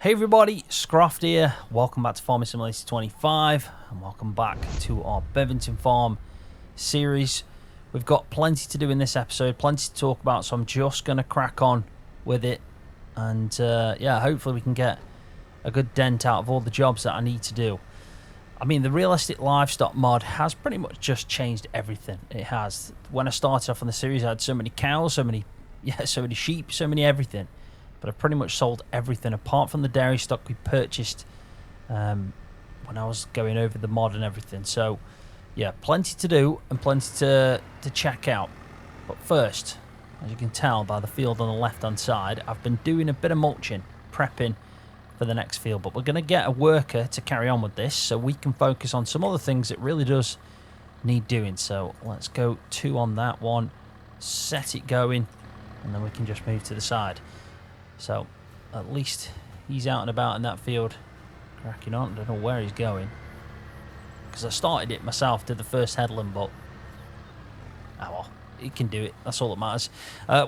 Hey everybody, Scroft here. Welcome back to Farming Simulator 25 and welcome back to our Bevington farm series. We've got plenty to do in this episode, plenty to talk about, so I'm just going to crack on with it. And yeah, hopefully we can get a good dent out of all the jobs that I need to do. I mean, the realistic livestock mod has pretty much just changed everything. It has. When I started off on the series, I had so many cows, so many sheep, so many everything. But I've pretty much sold everything apart from the dairy stock we purchased when I was going over the mod and everything. So, yeah, plenty to do and plenty to check out. But first, as you can tell by the field on the left-hand side, I've been doing a bit of mulching, prepping for the next field. But we're going to get a worker to carry on with this so we can focus on some other things that really does need doing. So let's go 2 on that one, set it going, and then we can just move to the side. So, at least he's out and about in that field, cracking on. I don't know where he's going, because I started it myself, did the first headland, but oh well, he can do it. That's all that matters.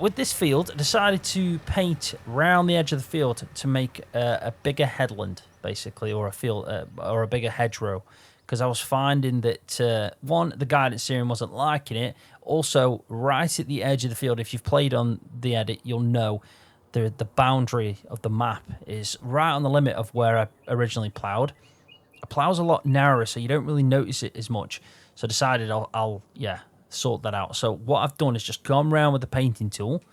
With this field, I decided to paint round the edge of the field to make a bigger headland, basically, or a field, or a bigger hedgerow, because I was finding that one, the guidance serum wasn't liking it. Also, right at the edge of the field, if you've played on the edit, you'll know. The boundary of the map is right on the limit of where I originally ploughed. A plough's a lot narrower, so you don't really notice it as much. So I decided I'll sort that out. So what I've done is just gone around with the painting tool.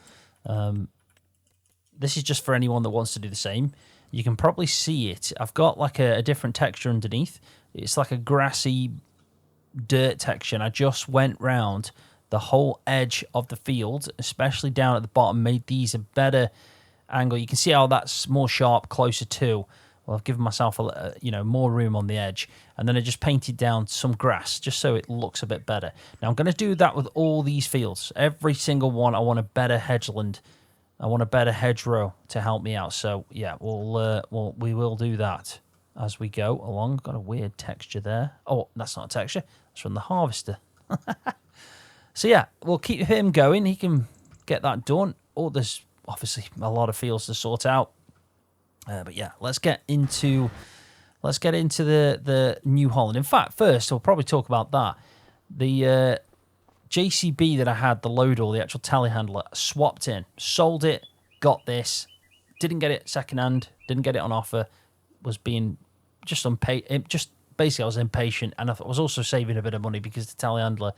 This is just for anyone that wants to do the same. You can probably see it. I've got like a different texture underneath. It's like a grassy dirt texture, and I just went round the whole edge of the field, especially down at the bottom, made these a better angle. You can see how that's more sharp, closer to. Well, I've given myself more room on the edge, and then I just painted down some grass just so it looks a bit better. Now I'm going to do that with all these fields. Every single one, I want a better hedgeland. I want a better hedgerow to help me out. So yeah, we will do that as we go along. Got a weird texture there. Oh, that's not a texture. That's from the harvester. So yeah, we'll keep him going. He can get that done. Oh, there's obviously a lot of fields to sort out. But yeah, let's get into the New Holland. In fact, first we'll probably talk about that. The JCB that I had, the loader, the actual telehandler, swapped in, sold it, got this, didn't get it secondhand, didn't get it on offer, was being just basically I was impatient, and I was also saving a bit of money because the telehandler,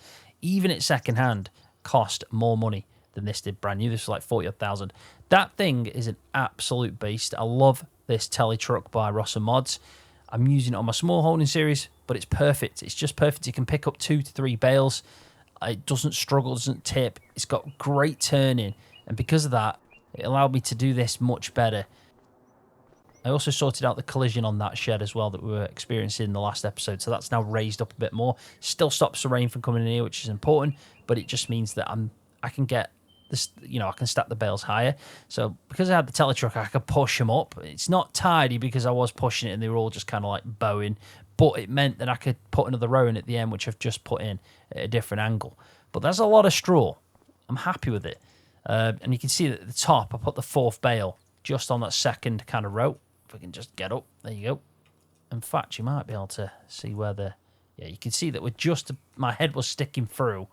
even at second hand, cost more money than this did brand new. This was like 40,000. That thing is an absolute beast. I love this tele truck by Ross and Mods. I'm using it on my small holding series, but it's perfect. It's just perfect. You can pick up 2 to 3 bales. It doesn't struggle, doesn't tip. It's got great turning, and because of that, it allowed me to do this much better. I also sorted out the collision on that shed as well that we were experiencing in the last episode, so that's now raised up a bit more. Still stops the rain from coming in here, which is important, but it just means that I can get this, I can stack the bales higher. So because I had the tele-truck, I could push them up. It's not tidy because I was pushing it and they were all just kind of like bowing, but it meant that I could put another row in at the end, which I've just put in at a different angle. But there's a lot of straw. I'm happy with it. And you can see that at the top, I put the 4th bale just on that second kind of row. If we can just get up, there you go. In fact, you might be able to see where you can see that with just my head was sticking through.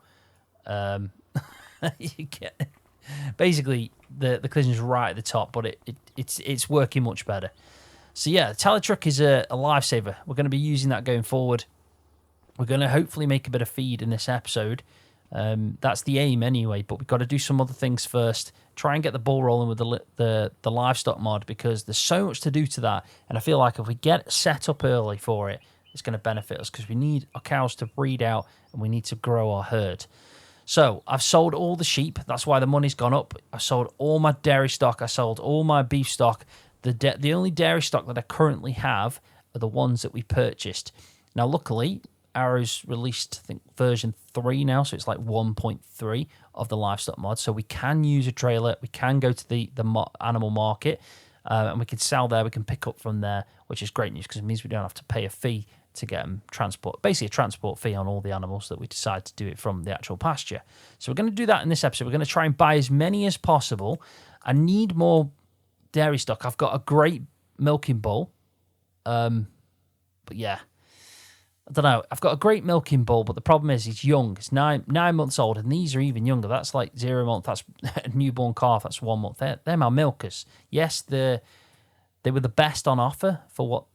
You get basically the collision's right at the top, but it's working much better. So yeah, the tele-truck is a lifesaver. We're going to be using that going forward. We're going to hopefully make a bit of feed in this episode. That's the aim anyway, but we've got to do some other things first. Try and get the ball rolling with the livestock mod, because there's so much to do to that, and I feel like if we get set up early for it, it's going to benefit us, because we need our cows to breed out and we need to grow our herd. So I've sold all the sheep. That's why the money's gone up. I sold all my dairy stock. I sold all my beef stock. The only dairy stock that I currently have are the ones that we purchased. Now, luckily, Arrow's released, I think, version 3 now, so it's like 1.3 of the livestock mod. So we can use a trailer, we can go to the animal market, and we can sell there, we can pick up from there, which is great news because it means we don't have to pay a fee to get them transport, basically a transport fee on all the animals that we decide to do it from the actual pasture. So we're going to do that in this episode. We're going to try and buy as many as possible. I need more dairy stock. I've got a great milking bull. But yeah, I don't know. I've got a great milking bull, but the problem is he's young. It's nine months old, and these are even younger. That's like 0 month. That's a newborn calf. That's 1 month. They're my milkers. Yes, they were the best on offer for what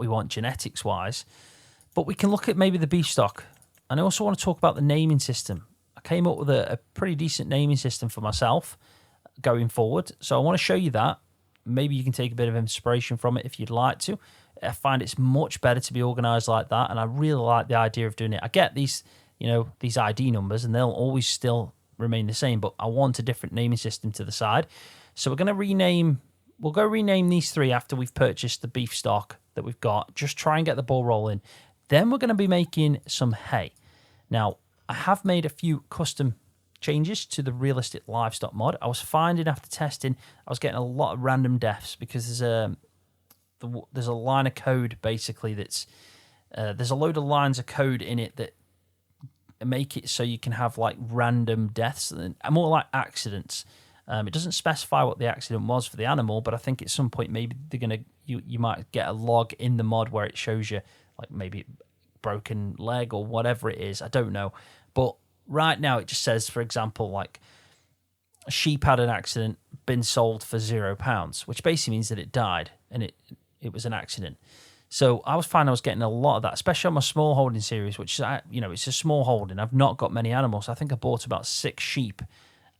we want genetics wise. But we can look at maybe the beef stock, and I also want to talk about the naming system. I came up with a pretty decent naming system for myself going forward, so I want to show you that. Maybe you can take a bit of inspiration from it if you'd like to. I find it's much better to be organised like that, and I really like the idea of doing it. I get these ID numbers, and they'll always still remain the same, but I want a different naming system to the side. So we're going to rename. We'll go rename these 3 after we've purchased the beef stock that we've got. Just try and get the ball rolling. Then we're going to be making some hay. Now, I have made a few custom changes to the realistic livestock mod. I was finding after testing, I was getting a lot of random deaths because there's a line of code basically that's there's a load of lines of code in it that make it so you can have like random deaths and more like accidents. It doesn't specify what the accident was for the animal, but I think at some point maybe you might get a log in the mod where it shows you like maybe broken leg or whatever it is. I don't know, but right now it just says, for example, like a sheep had an accident, been sold for £0, which basically means that it died and it was an accident. So I was finding I was getting a lot of that, especially on my small holding series, which is, it's a small holding. I've not got many animals. I think I bought about 6 sheep,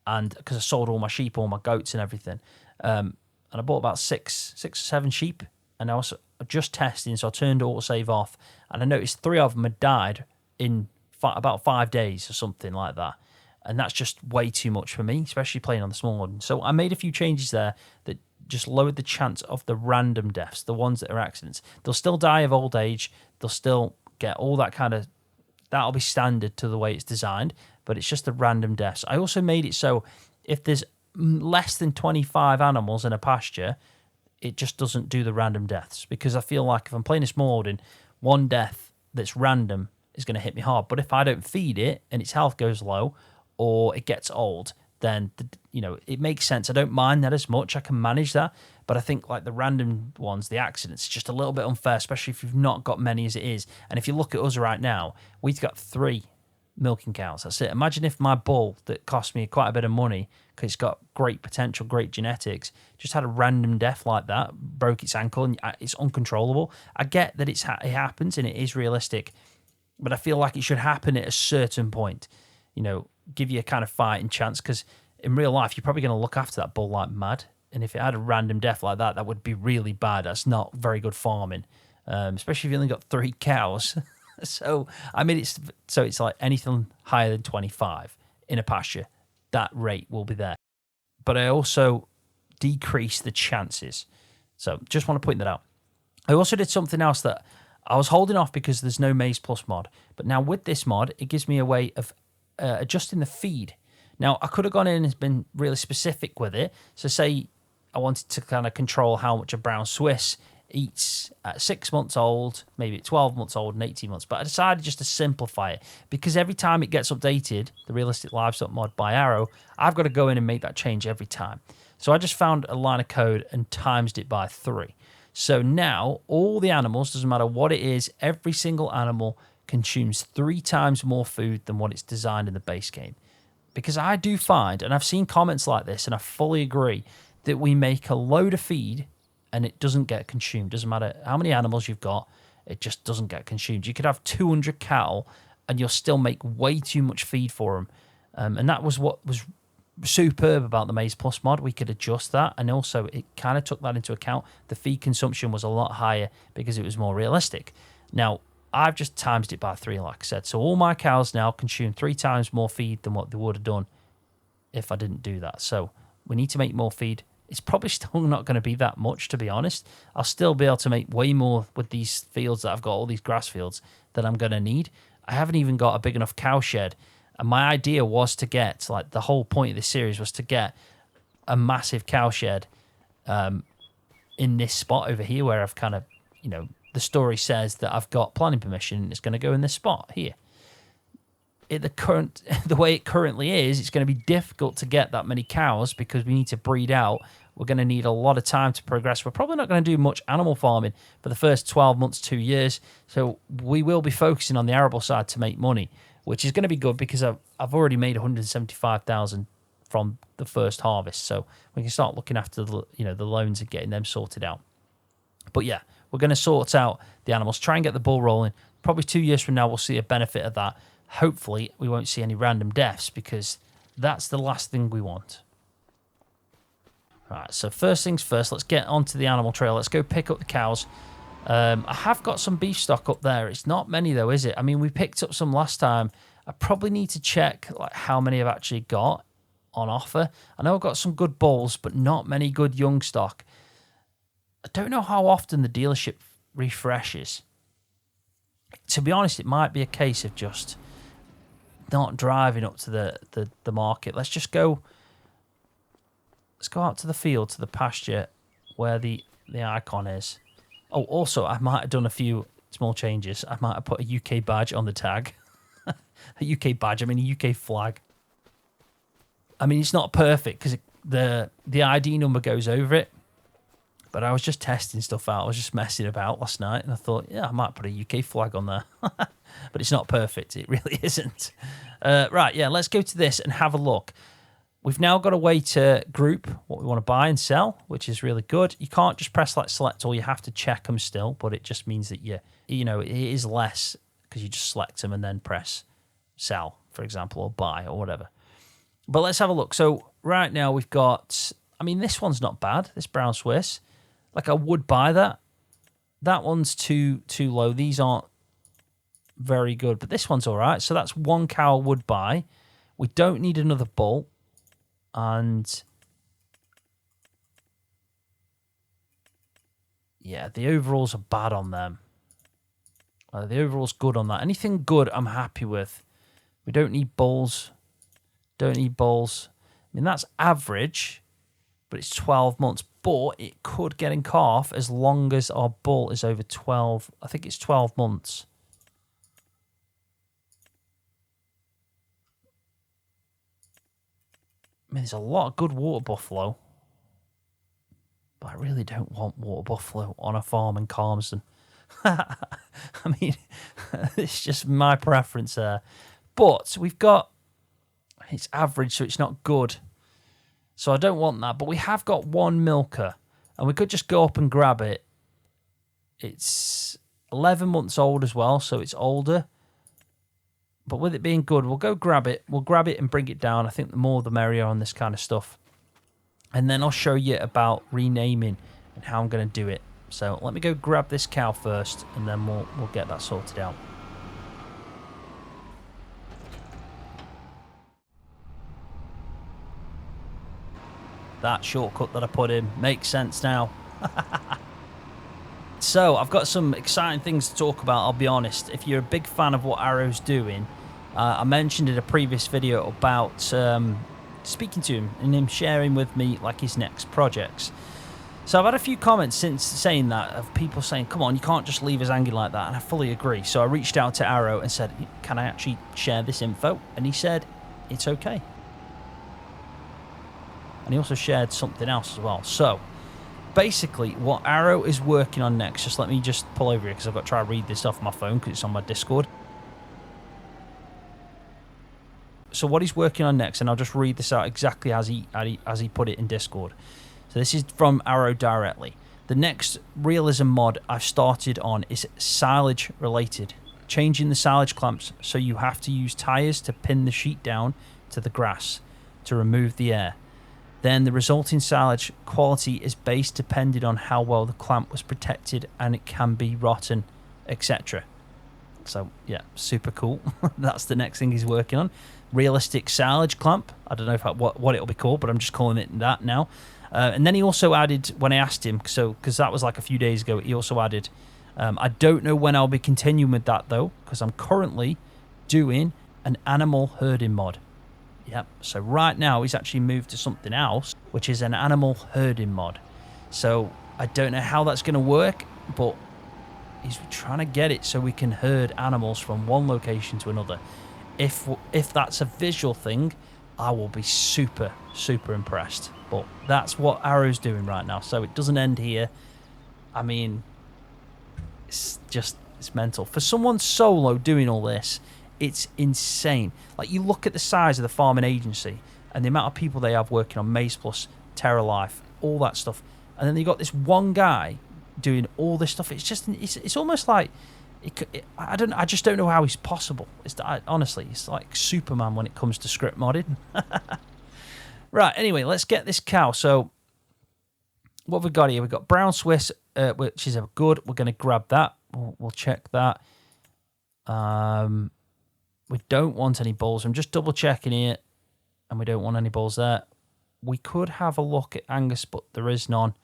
and because I sold all my sheep, all my goats and everything. And I bought about six or 7 sheep, and I was just testing, so I turned autosave off, and I noticed 3 of them had died in about 5 days or something like that. And that's just way too much for me, especially playing on the small one. So I made a few changes there that just lowered the chance of the random deaths, the ones that are accidents. They'll still die of old age. They'll still get all that kind of... That'll be standard to the way it's designed, but it's just the random deaths. I also made it so if there's less than 25 animals in a pasture, it just doesn't do the random deaths, because I feel like if I'm playing a small holding, one death that's random is going to hit me hard. But if I don't feed it and its health goes low or it gets old, then it makes sense. I don't mind that as much. I can manage that. But I think like the random ones, the accidents, just a little bit unfair, especially if you've not got many as it is. And if you look at us right now, we've got 3 milking cows. That's it. Imagine if my bull that cost me quite a bit of money because it's got great potential, great genetics, just had a random death like that, broke its ankle, and it's uncontrollable. I get that it happens and it is realistic, but I feel like it should happen at a certain point. Give you a kind of fighting chance, because in real life you're probably going to look after that bull like mad, and if it had a random death like that would be really bad. That's not very good farming, especially if you only got 3 cows. So I mean, it's like anything higher than 25 in a pasture, that rate will be there. But I also decrease the chances, so just want to point that out. I also did something else that I was holding off because there's no Maize Plus mod, but now with this mod it gives me a way of adjusting the feed. Now, I could have gone in and been really specific with it. So say I wanted to kind of control how much a brown Swiss eats at 6 months old, maybe at 12 months old and 18 months. But I decided just to simplify it, because every time it gets updated, the Realistic Livestock mod by Arrow, I've got to go in and make that change every time. So I just found a line of code and times it by 3. So now all the animals, doesn't matter what it is, every single animal consumes 3 times more food than what it's designed in the base game. Because I do find, and I've seen comments like this, and I fully agree, that we make a load of feed and it doesn't get consumed. Doesn't matter how many animals you've got, it just doesn't get consumed. You could have 200 cattle and you'll still make way too much feed for them. And that was what was superb about the Maize Plus mod. We could adjust that, and also it kind of took that into account. The feed consumption was a lot higher because it was more realistic. Now, I've just times it by 3, like I said. So all my cows now consume 3 times more feed than what they would have done if I didn't do that. So we need to make more feed. It's probably still not going to be that much, to be honest. I'll still be able to make way more with these fields that I've got, all these grass fields, that I'm going to need. I haven't even got a big enough cow shed. And my idea was to get, like the whole point of this series was to get a massive cow shed in this spot over here where I've kind of, the story says that I've got planning permission and it's going to go in this spot here. The way it currently is, it's going to be difficult to get that many cows because we need to breed out we're going to need a lot of time to progress. We're probably not going to do much animal farming for the first 12 months, 2 years. So we will be focusing on the arable side to make money, which is going to be good because I've already made 175,000 from the first harvest. So we can start looking after the loans and getting them sorted out. But yeah, we're going to sort out the animals, try and get the ball rolling. Probably 2 years from now, we'll see a benefit of that. Hopefully, we won't see any random deaths because that's the last thing we want. Right, so first things first, let's get onto the animal trail. Let's go pick up the cows. I have got some beef stock up there. It's not many though, is it? I mean, we picked up some last time. I probably need to check like how many I've actually got on offer. I know I've got some good bulls, but not many good young stock. I don't know how often the dealership refreshes. To be honest, it might be a case of just not driving up to the market. Let's just go. Let's go out to the field, to the pasture, where the icon is. Oh, also, I might have done a few small changes. I might have put a UK badge on the tag. A UK badge, I mean a UK flag. I mean, it's not perfect because the ID number goes over it. But I was just testing stuff out. I was just messing about last night, and I thought, yeah, I might put a UK flag on there. But it's not perfect. It really isn't. Right, yeah, let's go to this and have a look. We've now got a way to group what we want to buy and sell, which is really good. You can't just press like select all. You have to check them still, but it just means that it is less because you just select them and then press sell, for example, or buy or whatever. But let's have a look. So right now we've got, I mean, this one's not bad, this brown Swiss. Like I would buy that. That one's too low. These aren't very good, but this one's all right. So that's one cow I would buy. We don't need another bull. And yeah, the overalls are bad on them. The overall's good on that. Anything good, I'm happy with. We don't need bulls. Don't need bulls. I mean, that's average, but it's 12 months. But it could get in calf as long as our bull is over 12. I think it's 12 months. I mean, there's a lot of good water buffalo. But I really don't want water buffalo on a farm in Calmsden. I mean, it's just my preference there. But we've got, it's average, so it's not good. So I don't want that. But we have got one milker, and we could just go up and grab it. It's 11 months old as well, so it's older. But with it being good, we'll go grab it. We'll grab it and bring it down. I think the more the merrier on this kind of stuff. And then I'll show you about renaming and how I'm going to do it. So let me go grab this cow first, and then we'll get that sorted out. That shortcut that I put in makes sense now. So I've got some exciting things to talk about, I'll be honest. If you're a big fan of what Arrow's doing, I mentioned in a previous video about speaking to him and him sharing with me like his next projects. So I've had a few comments since saying that of people saying, come on, you can't just leave us hanging like that, and I fully agree. So I reached out to Arrow and said, can I actually share this info? And he said, it's okay. And he also shared something else as well. So basically what Arrow is working on next, just let me just pull over here because I've got to try to read this off my phone because it's on my Discord. So what he's working on next, and I'll just read this out exactly as he put it in Discord. So this is from Arrow directly. The next realism mod I've started on is silage related. Changing the silage clamps so you have to use tyres to pin the sheet down to the grass to remove the air. Then the resulting silage quality is based depending on how well the clamp was protected, and it can be rotten, etc. So yeah, super cool. That's the next thing he's working on. Realistic silage clamp. I don't know if what it'll be called, but I'm just calling it that now. And then he also added, when I asked him, because that was like a few days ago, he also added, I don't know when I'll be continuing with that though, because I'm currently doing an animal herding mod. Yep. So right now he's actually moved to something else, which is an animal herding mod. So I don't know how that's going to work, but he's trying to get it so we can herd animals from one location to another. If that's a visual thing, I will be super, super impressed. But that's what Arrow's doing right now. So it doesn't end here. I mean, it's mental. For someone solo doing all this, it's insane. Like, you look at the size of the farming agency and the amount of people they have working on Maize Plus, Terra Life, all that stuff. And then you got this one guy doing all this stuff. It's almost like, I just don't know how he's possible. Honestly, it's like Superman when it comes to script modding. Right, anyway, let's get this cow. So, what have we got here? We've got brown Swiss, which is good. We're going to grab that. We'll check that. We don't want any bulls. I'm just double checking here, and we don't want any bulls there. We could have a look at Angus, but there is none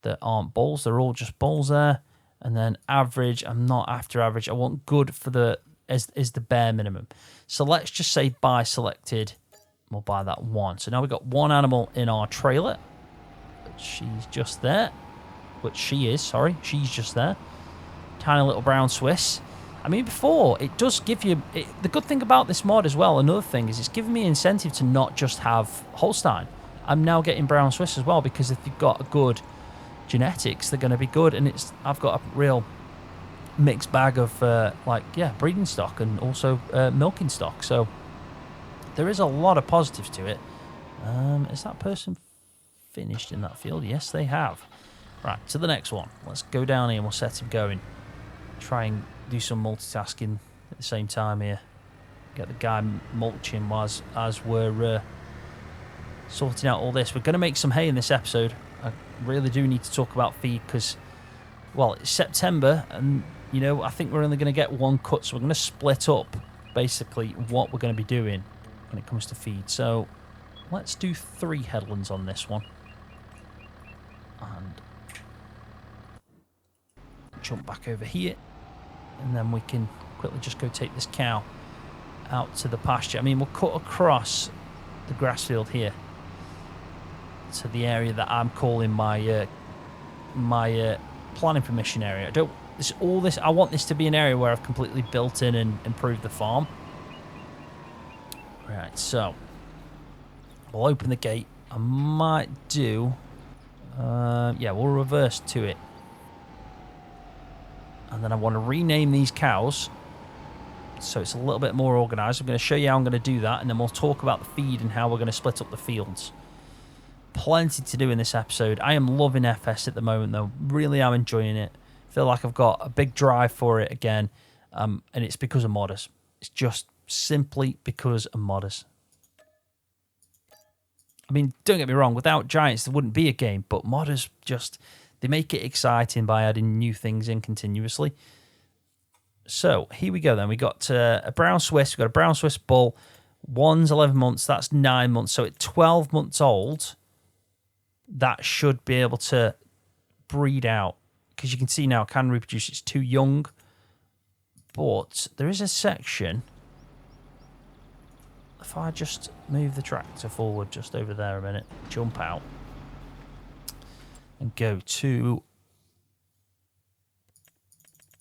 that aren't bulls. They're all just bulls there. And then average, I'm not after average. I want good for as the bare minimum. So let's just say buy selected. We'll buy that one. So now we've got one animal in our trailer. She's just there. She's just there. Tiny little brown Swiss. I mean, before, it does give you... the good thing about this mod as well, another thing, is it's giving me incentive to not just have Holstein. I'm now getting brown Swiss as well, because if you've got a good genetics, they're going to be good. And I've got a real mixed bag of, breeding stock and also milking stock. So there is a lot of positives to it. Is that person finished in that field? Yes, they have. Right, to the next one. Let's go down here and we'll set him going. Try and do some multitasking at the same time here. Get the guy mulching as we're sorting out all this. We're going to make some hay in this episode. I really do need to talk about feed because, well, it's September and, I think we're only going to get one cut. So we're going to split up, basically, what we're going to be doing when it comes to feed. So let's do 3 headlands on this one. And jump back over here. And then we can quickly just go take this cow out to the pasture. I mean, we'll cut across the grass field here to the area that I'm calling my planning permission area. I want this to be an area where I've completely built in and improved the farm. Right, so we'll open the gate. I might do... we'll reverse to it. And then I want to rename these cows so it's a little bit more organised. I'm going to show you how I'm going to do that, and then we'll talk about the feed and how we're going to split up the fields. Plenty to do in this episode. I am loving FS at the moment, though. Really am enjoying it. Feel like I've got a big drive for it again, and it's because of modders. It's just simply because of modders. I mean, don't get me wrong, without Giants there wouldn't be a game, but modders just... they make it exciting by adding new things in continuously. So, here we go then. We got a brown Swiss. We've got a brown Swiss bull. One's 11 months. That's 9 months. So, at 12 months old, that should be able to breed out. Because you can see now, it can reproduce. It's too young. But there is a section... if I just move the tractor forward just over there a minute, jump out. And go to...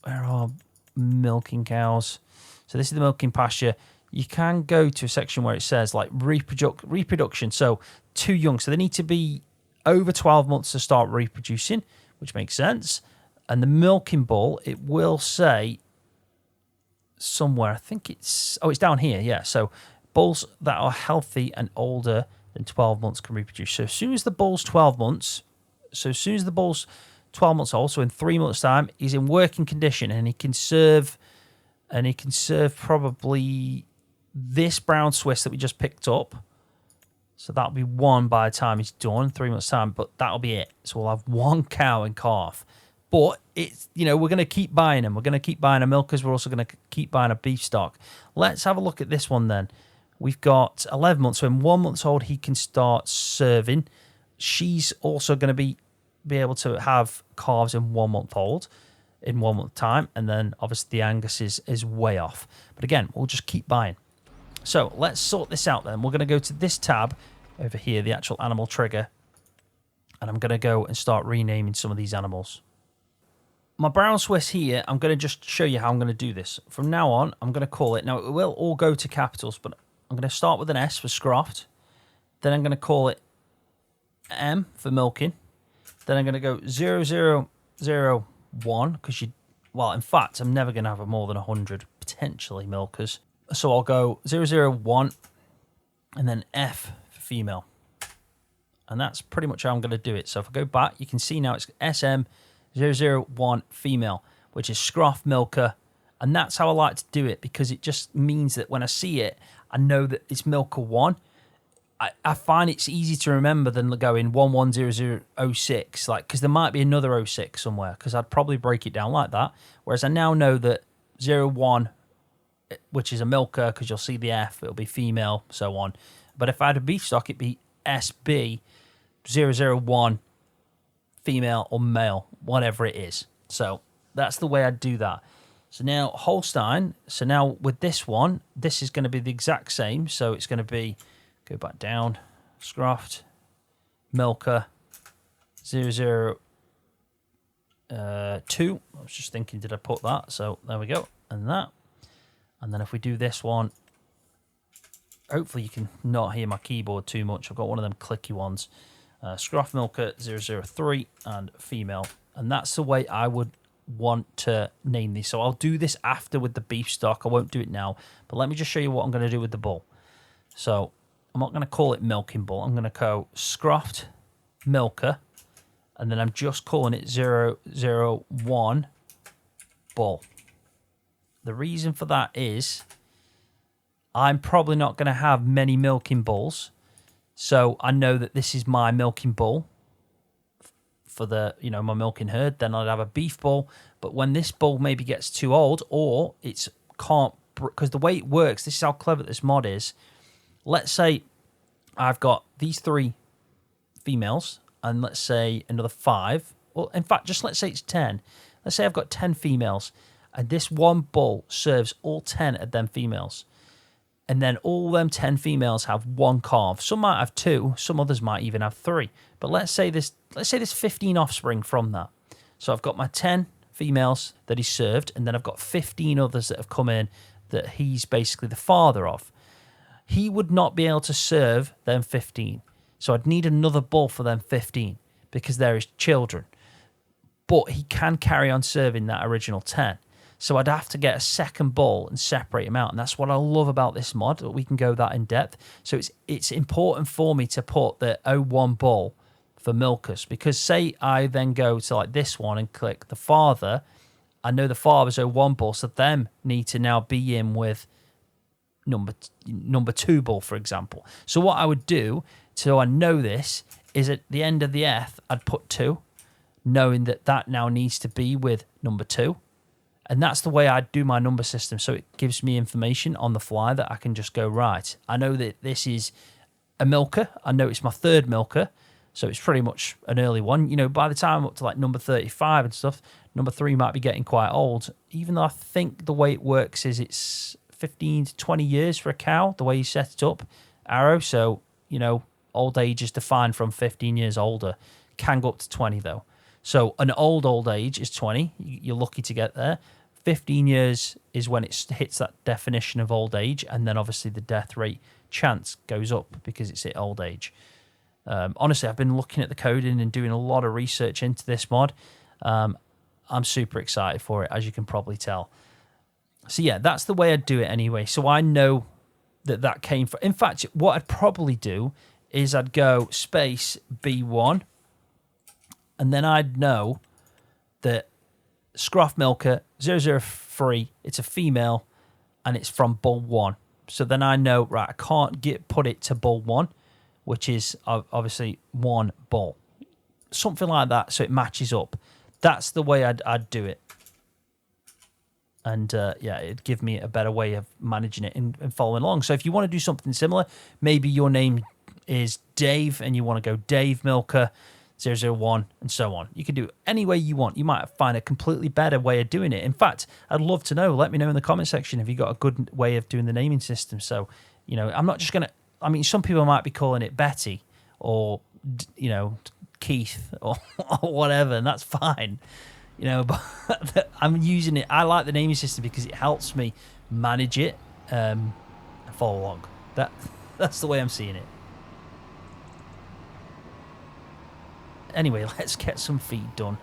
where are milking cows? So this is the milking pasture. You can go to a section where it says like reproduction. So too young. So they need to be over 12 months to start reproducing, which makes sense. And the milking bull, it will say somewhere, I think it's... oh, it's down here, yeah. So bulls that are healthy and older than 12 months can reproduce. So as soon as the bull's 12 months... so as soon as the bull's 12 months old, so in 3 months' time, he's in working condition and he can serve probably this brown Swiss that we just picked up. So that'll be one by the time he's done, 3 months' time, but that'll be it. So we'll have one cow and calf. But it's, we're going to keep buying them. We're going to keep buying a milkers. We're also going to keep buying a beef stock. Let's have a look at this one then. We've got 11 months. So in 1 month old, he can start serving. She's also going to be able to have calves in 1 month old in 1 month time. And then obviously the Angus is way off. But again, we'll just keep buying. So let's sort this out then. We're going to go to this tab over here, the actual animal trigger. And I'm going to go and start renaming some of these animals. My brown Swiss here, I'm going to just show you how I'm going to do this. From now on, I'm going to call it... now, it will all go to capitals, but I'm going to start with an S for Scroft. Then I'm going to call it M for milking. Then I'm going to go 0001 because well, in fact, I'm never going to have more than 100 potentially milkers. So I'll go 001 and then F for female. And that's pretty much how I'm going to do it. So if I go back, you can see now it's SM001 female, which is Scroft milker. And that's how I like to do it, because it just means that when I see it, I know that it's milker 1. I find it's easy to remember than going 110006, like, because there might be another 06 somewhere, because I'd probably break it down like that. Whereas I now know that 01, which is a milker, because you'll see the F, it'll be female, so on. But if I had a beef stock, it'd be SB001 female or male, whatever it is. So that's the way I'd do that. So now Holstein, so now with this one, this is going to be the exact same. So it's going to be, go back down, Scroft, milker, 002. I was just thinking, did I put that? So there we go, and that. And then if we do this one, hopefully you can not hear my keyboard too much. I've got one of them clicky ones. Scroft milker 003 and female. And that's the way I would want to name these. So I'll do this after with the beef stock. I won't do it now. But let me just show you what I'm going to do with the bull. So I'm not going to call it milking bull. I'm going to go Scroft milker. And then I'm just calling it 001 bull. The reason for that is I'm probably not going to have many milking bulls. So I know that this is my milking bull for the, my milking herd. Then I'd have a beef bull. But when this bull maybe gets too old, or it's can't, because the way it works, this is how clever this mod is. Let's say I've got these 3 females, and let's say another 5. Well, in fact, just let's say it's 10. Let's say I've got 10 females, and this one bull serves all 10 of them females. And then all them 10 females have 1 calf. Some might have 2, some others might even have 3. But let's say there's 15 offspring from that. So I've got my 10 females that he's served, and then I've got 15 others that have come in that he's basically the father of. He would not be able to serve them 15. So I'd need another bull for them 15 because they're his children. But he can carry on serving that original 10. So I'd have to get a second bull and separate them out. And that's what I love about this mod, that we can go that in depth. So it's important for me to put the 01 bull for milkers, because say I then go to like this one and click the father, I know the father's 01 bull, so them need to now be in with number 2 bull, for example. So what I would do, so I know this, is at the end of the F, I'd put 2, knowing that that now needs to be with number 2. And that's the way I do my number system. So it gives me information on the fly that I can just go, right, I know that this is a milker. I know it's my 3rd milker. So it's pretty much an early one. By the time I'm up to like number 35 and stuff, number 3 might be getting quite old. Even though I think the way it works is it's 15 to 20 years for a cow, the way you set it up, arrow. So, old age is defined from 15 years older. Can go up to 20 though. So an old age is 20. You're lucky to get there. 15 years is when it hits that definition of old age, and then obviously the death rate chance goes up because it's at old age. Honestly, I've been looking at the coding and doing a lot of research into this mod. I'm super excited for it, as you can probably tell. So yeah, that's the way I'd do it anyway. So I know that came from... In fact, what I'd probably do is I'd go space B1, and then I'd know that Scroft milker 003, it's a female, and it's from bull 1. So then I know, right, I can't put it to bull 1, which is obviously 1 bull. Something like that, so it matches up. That's the way I'd do it. And yeah, it'd give me a better way of managing it and following along. So if you want to do something similar, maybe your name is Dave and you want to go Dave Milker 001 and so on. You can do it any way you want. You might find a completely better way of doing it. In fact, I'd love to know. Let me know in the comment section if you got a good way of doing the naming system. So, I'm not just going to... I mean, some people might be calling it Betty or, Keith or whatever, and that's fine. But I'm using it. I like the naming system because it helps me manage it and follow along. That's the way I'm seeing it. Anyway, let's get some feed done.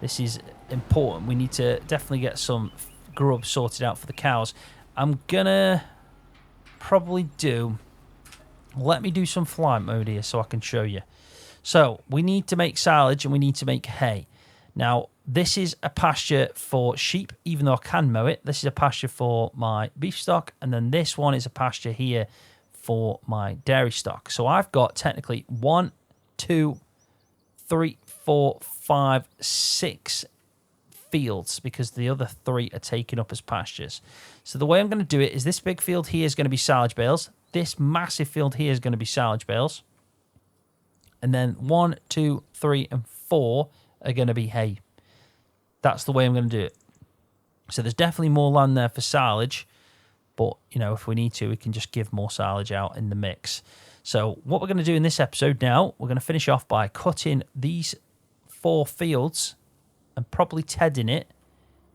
This is important. We need to definitely get some grub sorted out for the cows. I'm gonna probably do... Let me do some flight mode here so I can show you. So, we need to make silage and we need to make hay. Now, this is a pasture for sheep, even though I can mow it. This is a pasture for my beef stock, and then this one is a pasture here for my dairy stock. So I've got technically 1, 2, 3, 4, 5, 6 fields because the other 3 are taken up as pastures. So the way I'm going to do it is this big field here is going to be silage bales. This massive field here is going to be silage bales. And then 1, 2, 3, and 4 are going to be hay. That's the way I'm going to do it. So there's definitely more land there for silage, but, you know, if we need to, we can just give more silage out in the mix. So what we're going to do in this episode now, we're going to finish off by cutting these 4 fields and probably tedding it,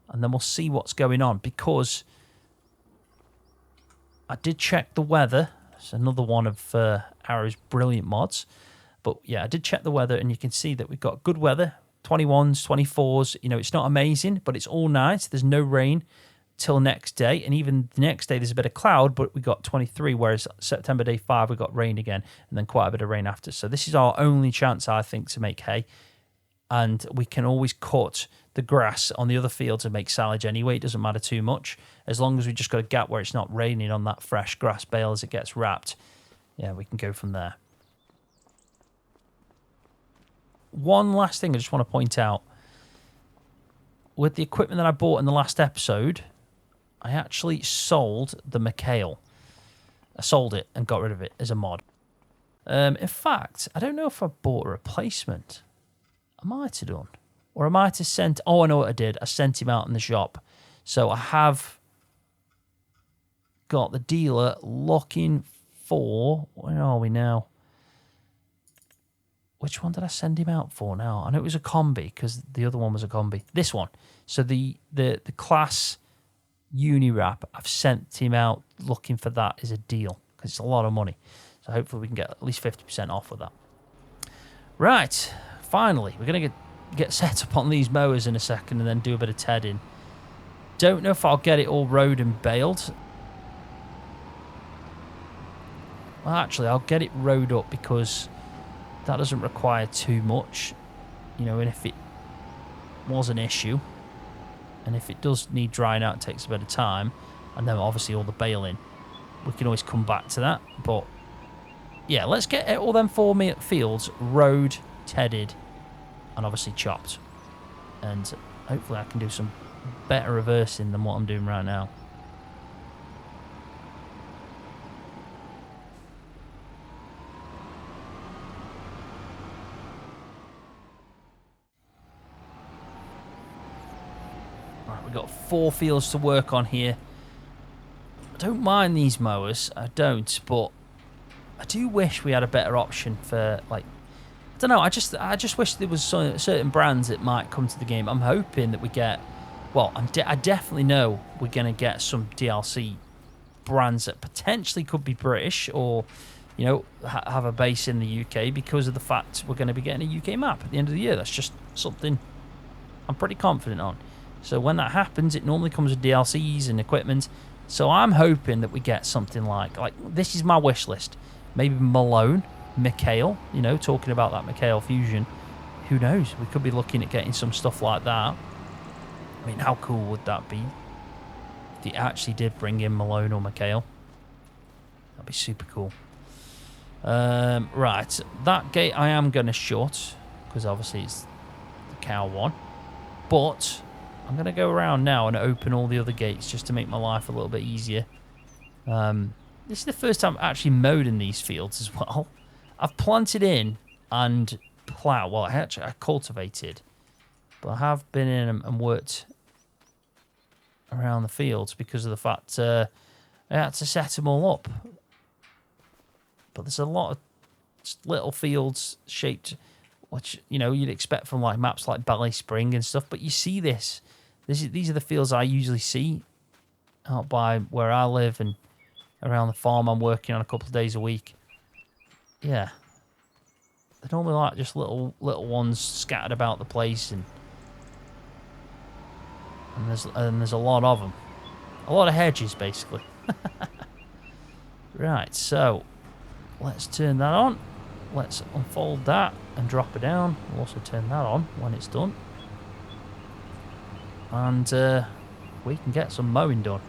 and then we'll see what's going on, because I did check the weather. It's another one of Arrow's brilliant mods. But yeah, I did check the weather, and you can see that we've got good weather, 21s, 24s. You know, it's not amazing, but it's all nice. There's no rain till next day, and even the next day there's a bit of cloud, but we got 23, whereas September day 5 we got rain again, and then quite a bit of rain after. So this is our only chance, I think, to make hay, and we can always cut the grass on the other fields and make silage anyway. It doesn't matter too much, as long as we just got a gap where it's not raining on that fresh grass bale as it gets wrapped. Yeah, we can go from there. One last thing I just want to point out. With the equipment that I bought in the last episode, I actually sold the McHale. I sold it and got rid of it as a mod. In fact, I don't know if I bought a replacement. I might have done. Or I might have sent... Oh, I know what I did. I sent him out in the shop. So I have got the dealer looking for... Where are we now? Which one did I send him out for now? I know it was a combi, because the other one was a combi. This one. So the class uni wrap, I've sent him out looking for that as a deal, because it's a lot of money. So hopefully we can get at least 50% off with that. Right. Finally, we're going to get set up on these mowers in a second and then do a bit of tedding. Don't know if I'll get it all rowed and baled. Well, actually, I'll get it rowed up because... that doesn't require too much, you know, and if it was an issue, and if it does need drying out, it takes a bit of time, and then obviously all the baling, we can always come back to that. But yeah, let's get all them 4 fields rowed, tedded, and obviously chopped, and hopefully I can do some better reversing than what I'm doing right now. We've got 4 fields to work on here. I don't mind these mowers, I don't, but I do wish we had a better option for, like, I don't know, I just wish there was certain brands that might come to the game. I'm hoping that we get, well, I definitely know we're going to get some DLC brands that potentially could be British or, you know, have a base in the UK, because of the fact we're going to be getting a UK map at the end of the year. That's just something I'm pretty confident on. So when that happens, it normally comes with DLCs and equipment. So I'm hoping that we get something like this is my wish list. Maybe Malone, McHale, you know, talking about that McHale fusion. Who knows? We could be looking at getting some stuff like that. I mean, how cool would that be? If they actually did bring in Malone or McHale. That'd be super cool. Right, that gate I am going to shut, because obviously it's the cow one. But... I'm going to go around now and open all the other gates just to make my life a little bit easier. This is the first time I've actually mowed in these fields as well. I've planted in and ploughed. Well, I cultivated. But I have been in and worked around the fields because of the fact I had to set them all up. But there's a lot of little fields shaped, which, you know, you'd expect from like maps like Ballet Spring and stuff. But you see this. These are the fields I usually see out by where I live, and around the farm I'm working on a couple of days a week. Yeah. They're normally like just little ones scattered about the place, and there's a lot of them. A lot of hedges, basically. Right, so let's turn that on. Let's unfold that and drop it down. We'll also turn that on when it's done. And we can get some mowing done.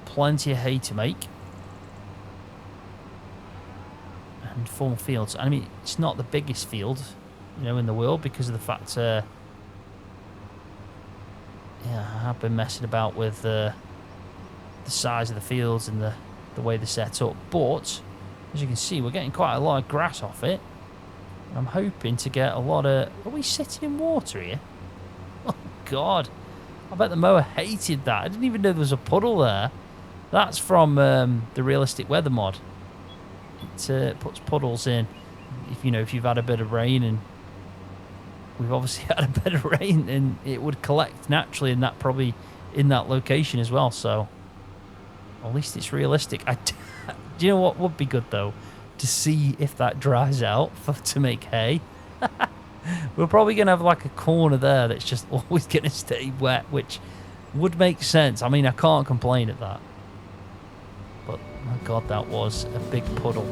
Plenty of hay to make. And full fields. I mean, it's not the biggest field, you know, in the world, because of the fact, yeah, I have been messing about with the size of the fields and the way they're set up. But as you can see, we're getting quite a lot of grass off it. I'm hoping to get a lot of... Are we sitting in water here? Oh, God. I bet the mower hated that. I didn't even know there was a puddle there. That's from the Realistic Weather mod. It puts puddles in if you've had a bit of rain, and we've obviously had a bit of rain, and it would collect naturally in that, probably in that location as well. So at least it's realistic. Do you know what would be good though? To see if that dries out to make hay. We're probably going to have like a corner there that's just always going to stay wet, which would make sense. I mean, I can't complain at that. But my God, that was a big puddle.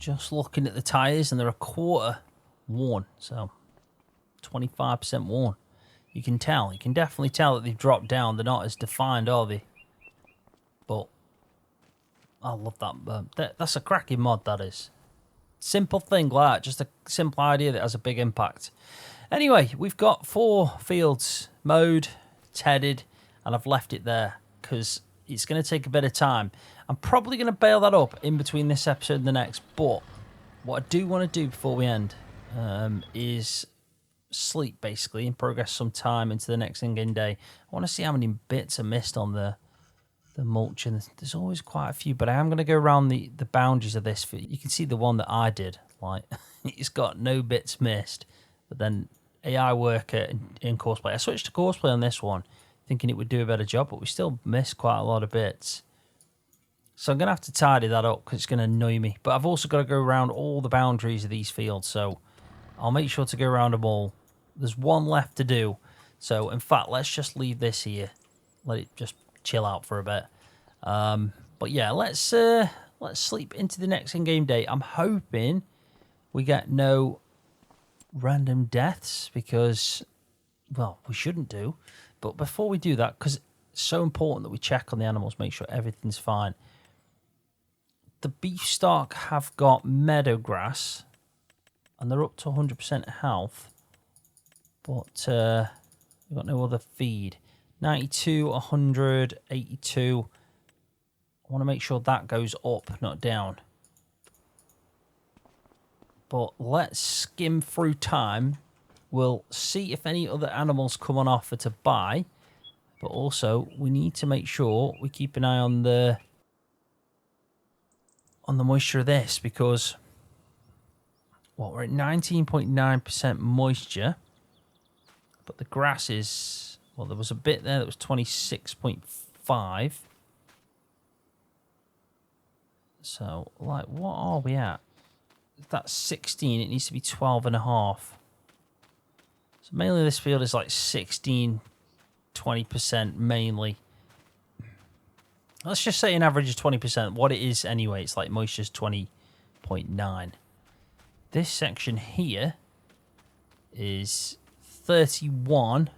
Just looking at the tyres, and they're a quarter worn, so 25% worn. You can tell. You can definitely tell that they've dropped down. They're not as defined, are they? But I love that. That's a cracking mod, that is. Simple thing like that. Just a simple idea that has a big impact. Anyway, we've got 4 fields mowed, tedded, and I've left it there because it's going to take a bit of time. I'm probably going to bail that up in between this episode and the next, but what I do want to do before we end is sleep, basically, and progress some time into the next in-game day. I want to see how many bits are missed on the mulch, and there's always quite a few, but I am going to go around the boundaries of this. You can see the one that I did, like, it's got no bits missed, but then AI worker in courseplay. I switched to courseplay on this one, thinking it would do a better job, but we still missed quite a lot of bits. So I'm going to have to tidy that up because it's going to annoy me. But I've also got to go around all the boundaries of these fields, so I'll make sure to go around them all. There's one left to do. So, in fact, let's just leave this here. Let it just chill out for a bit. But yeah, let's sleep into the next in-game day. I'm hoping we get no random deaths because, well, we shouldn't do. But before we do that, because it's so important that we check on the animals, make sure everything's fine. The beef stock have got meadow grass, and they're up to 100% health. But we've got no other feed. 92, 100, 82. I want to make sure that goes up, not down. But let's skim through time. We'll see if any other animals come on offer to buy. But also, we need to make sure we keep an eye on the moisture of this, because we're at 19.9% moisture, but the grass is, well, there was a bit there that was 26.5. So, like, what are we at? If that's 16, it needs to be 12.5. So mainly this field is like 16, 20% mainly. Let's just say an average of 20%. What it is anyway, it's like moisture's 20.9. This section here is 31,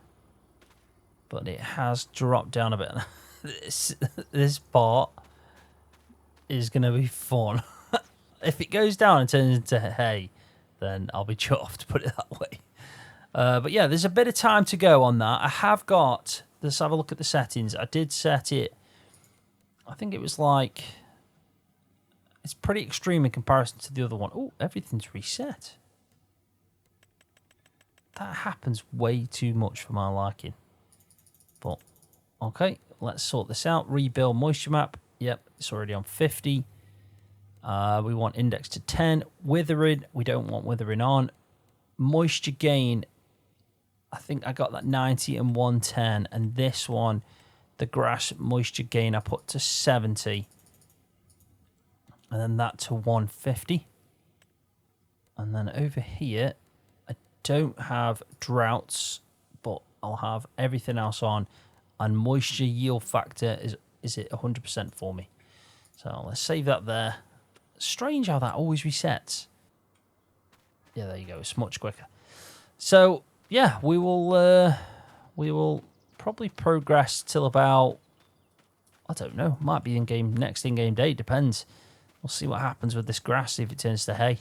but it has dropped down a bit. This part is going to be fun. If it goes down and turns into hay, then I'll be chuffed, put it that way. But yeah, there's a bit of time to go on that. I have got, let's have a look at the settings. I did set it, I think it was like, it's pretty extreme in comparison to the other one. Oh, everything's reset. That happens way too much for my liking. But, okay, let's sort this out. Rebuild moisture map. Yep, it's already on 50. We want index to 10. Withering, we don't want withering on. Moisture gain, I think I got that 90 and 110. And this one, the grass moisture gain, I put to 70. And then that to 150. And then over here, I don't have droughts, but I'll have everything else on. And moisture yield factor is it 100% for me. So let's save that there. Strange how that always resets. Yeah, there you go. It's much quicker. So yeah, we will probably progress till about, I don't know, might be next in-game day, depends. We'll see what happens with this grass, see if it turns to hay.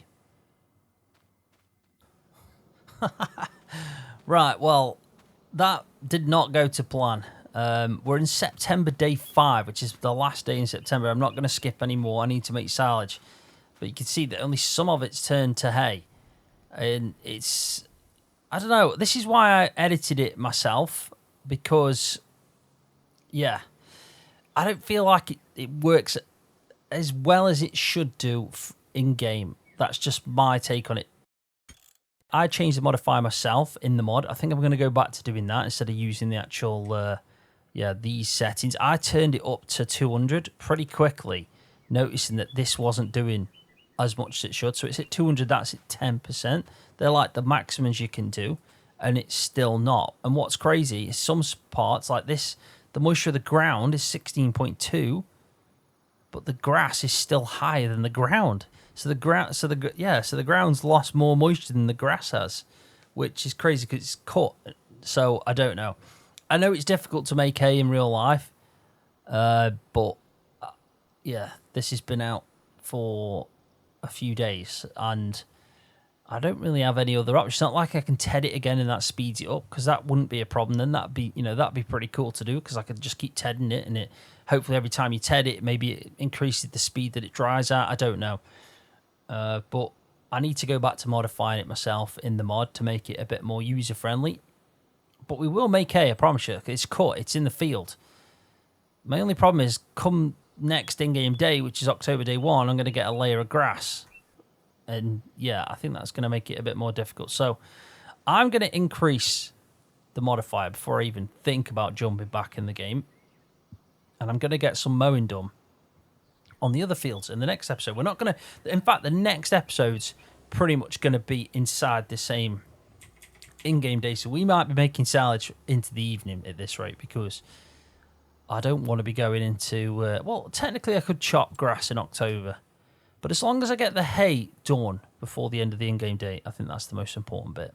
Right, well, that did not go to plan. We're in September day 5, which is the last day in September. I'm not going to skip any more. I need to make silage. But you can see that only some of it's turned to hay. And it's, I don't know, this is why I edited it myself. Because, yeah, I don't feel like it works as well as it should do in-game. That's just my take on it. I changed the modifier myself in the mod. I think I'm going to go back to doing that instead of using the actual, these settings. I turned it up to 200 pretty quickly, noticing that this wasn't doing as much as it should. So it's at 200, that's at 10%. They're like the maximums you can do, and it's still not. And what's crazy is some parts like this, the moisture of the ground is 16.2, but the grass is still higher than the ground. So the ground's lost more moisture than the grass has, which is crazy because it's cut. So I don't know. I know it's difficult to make hay in real life, but yeah, this has been out for a few days, and I don't really have any other option. It's not like I can TED it again and that speeds it up, because that wouldn't be a problem. Then that'd be pretty cool to do, because I could just keep TEDing it, and it hopefully every time you TED it, maybe it increases the speed that it dries at. I don't know, but I need to go back to modifying it myself in the mod to make it a bit more user friendly. But we will make hay, I promise you. It's cut, it's in the field. My only problem is, come next in-game day, which is October day 1, I'm going to get a layer of grass. And yeah, I think that's going to make it a bit more difficult. So I'm going to increase the modifier before I even think about jumping back in the game. And I'm going to get some mowing done on the other fields in the next episode. We're not going to... In fact, the next episode's pretty much going to be inside the same in-game day. So we might be making silage into the evening at this rate, because I don't want to be going into... well, technically I could chop grass in October. But as long as I get the hay done before the end of the in-game day, I think that's the most important bit.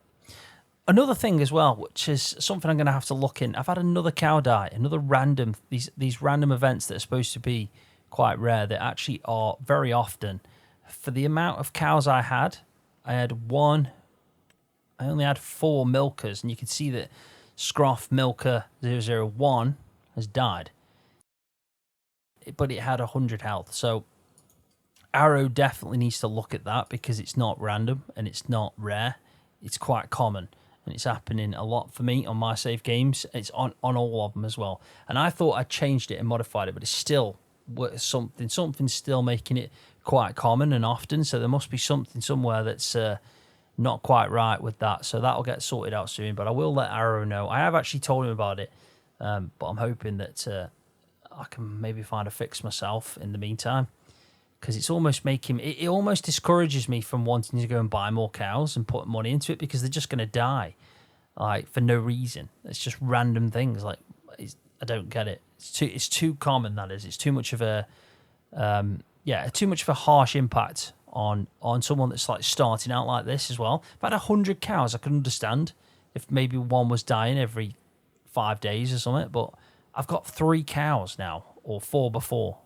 Another thing as well, which is something I'm going to have to look in. I've had another cow die, another random, these random events that are supposed to be quite rare, that actually are very often. For the amount of cows I had only had 4 milkers, and you can see that Scroft Milker 001 has died. But it had 100 health, so Arrow definitely needs to look at that, because it's not random and it's not rare. It's quite common, and it's happening a lot for me on my save games. It's on all of them as well. And I thought I changed it and modified it, but it's still something's still making it quite common and often. So there must be something somewhere that's not quite right with that. So that'll get sorted out soon. But I will let Arrow know. I have actually told him about it, but I'm hoping that I can maybe find a fix myself in the meantime. Because it's almost making it almost discourages me from wanting to go and buy more cows and put money into it, because they're just going to die, like, for no reason. It's just random things. Like, I don't get it. It's too common. That is, it's too much of a too much of a harsh impact on someone that's like starting out like this as well. If I had 100 cows, I could understand if maybe one was dying every 5 days or something. But I've got 3 cows now, or 4 before.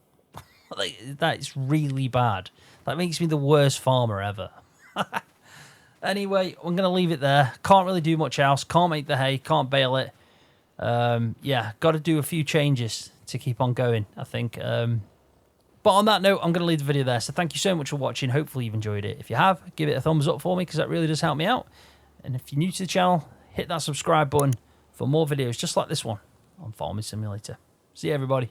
That's really bad. That makes me the worst farmer ever. Anyway, I'm going to leave it there. Can't really do much else. Can't make the hay. Can't bale it. Yeah, got to do a few changes to keep on going, I think. But on that note, I'm going to leave the video there. So thank you so much for watching. Hopefully you've enjoyed it. If you have, give it a thumbs up for me, because that really does help me out. And if you're new to the channel, hit that subscribe button for more videos just like this one on Farming Simulator. See you, everybody.